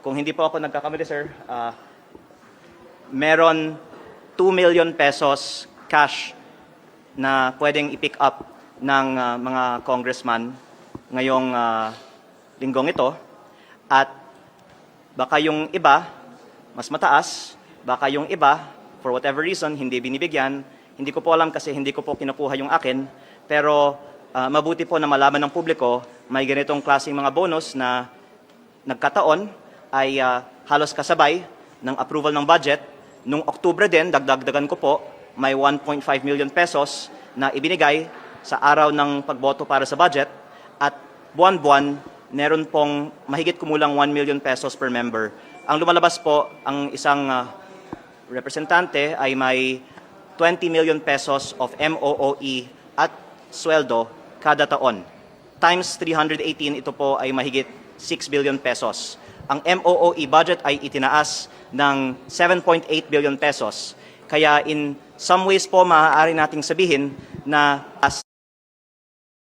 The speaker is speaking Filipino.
kung hindi po ako nagkakamali, sir, meron 2 million pesos cash na pwedeng i-pick up ng mga congressman ngayong linggong ito. At baka yung iba, mas mataas, baka yung iba, for whatever reason, hindi binibigyan. Hindi ko po alam kasi hindi ko po kinukuha yung akin. Pero mabuti po na malaman ng publiko, may ganitong klaseng mga bonus na nagkataon ay halos kasabay ng approval ng budget. Nung Oktubre din, dagdagan ko po, may 1.5 million pesos na ibinigay sa araw ng pagboto para sa budget. At buwan-buwan, meron pong mahigit kumulang 1 million pesos per member. Ang lumalabas po, ang isang representante ay may 20 million pesos of MOOE at sweldo kada taon. Times 318, ito po ay mahigit 6 billion pesos. Ang MOOE budget ay itinaas ng 7.8 billion pesos. Kaya in some ways po, maaari nating sabihin na as